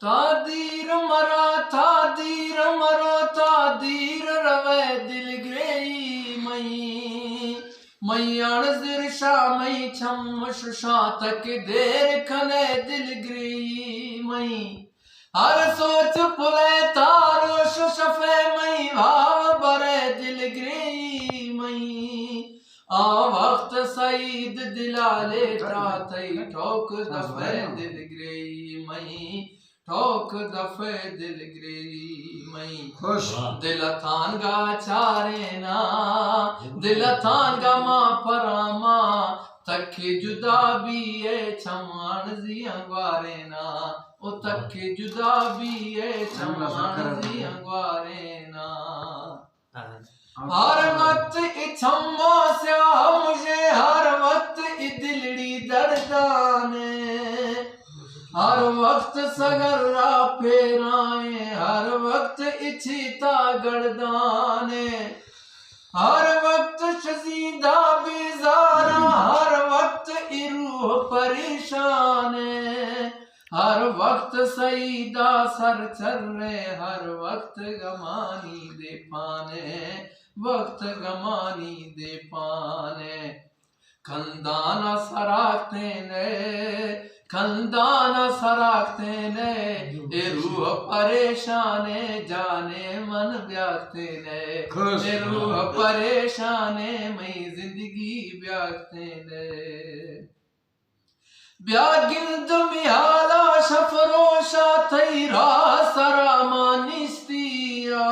तादीर मरा तादीर मरो तादीर रवे दिल ग्रेई मई अणजिर शाह मई छम शुशा तक देर खने दिल ग्रेई मई हर सोच पुले तारो शुशफे मई भाव बरे दिल ग्रेई मई आ वक्त सईद दिलाले त्रातई ठोक दफे दिल ग्रेई मई ठोक दफे दिल ग्रेई मई खुश दिल थान गा चारे ना दिल थान गा मा परामा तखे जुदा भी है छमान जिया ग्वारे ना ओ तखे जुदा भी है छमान जिया ग्वारे ना हर वक्त इछम्मो स्या मुझे हर वक्त दिलड़ी दर्दाने हर वक्त सगर्रा फेराए हर वक्त इछीता गर्दाने हर वक्त शजीदा बेजारा हर वक्त इरूह परेशान हर वक्त सईदा सर चर्रे हर वक्त गमानी दे पाने वक्त गमानी दे पाने खंदाना सराखते ने खंदाना सराखते ने ए रूह परेशाने जाने मन ब्याखते ने ए रूह परेशाने मई जिंदगी ब्याखते ने ब्यागिंद मिहाला शफरोशा थई सरा मानिस्तिया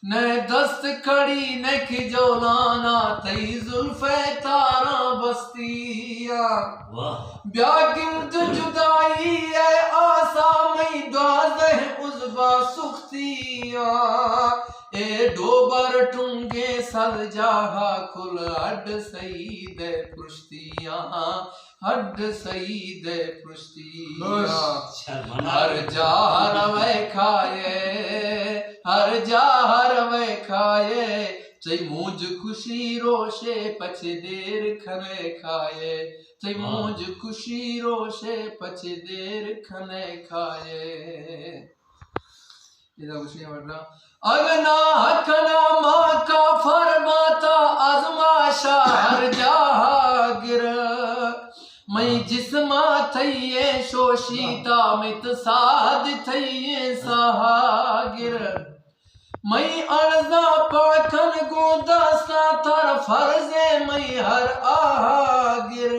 न दस्त खड़ी न खिजोलाना तई जुल्फे तारा बस्तिया ब्यागिंद जुदाई है आसा मई द्वाज़ह उज़बा सुख्तिया ए डोबर टूंगे सल जाहा खुल हड सईद पुश्तिया हड सईद पुश्तिया हर जा रवे खाए हर जा रवे खाए चई मूज खुशी रोशे पछे देर खने खाए चई मूज खुशी रोशे पछे देर खने खाए इधर कुछ नहीं बढ़ रहा अगना हकना माँ का फरमाता आजमाशा हर जहागिर मई जिस्मा थईये शोशीता मित साद थईये सहागिर मई अर्जा पाखन गोदासा तर फर्जे मई हर आहागिर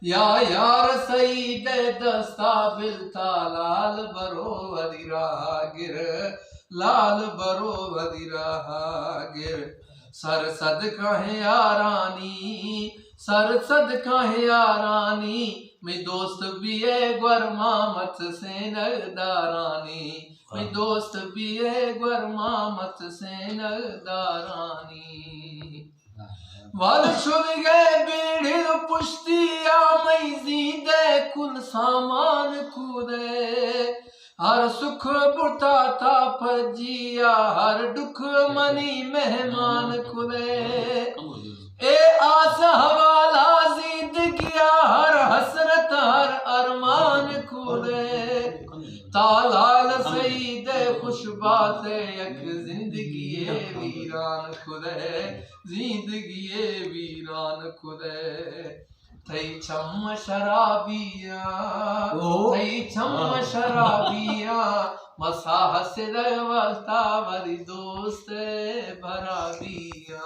या यार सईद दस्ता बिलता लाल बरो वदिरागिर लाल बरो वदिरागिर सर सद कहे यारानी सर सद कहे यारानी मैं दोस्त भी है ग्वरमा मत से नगदारानी मैं दोस्त भी है ग्वरमा मत से नगदारानी वाल शुल गए बीढ़ पुश्तिया मई जीदे कुल सामान कूदे हर सुख बुता था फजिया हर दुख मनी मेहमान खुले ए आस हवाला जिंदगिया हर हसरत हर अरमान खुले तालाल सईद खुशबात यक जिंदगी वीरान खुदे जिंदगी वीरान खुदे थई छम शराबिया थई छम शराबिया मसा हसद वल्ता वरी दोस्त भराबिया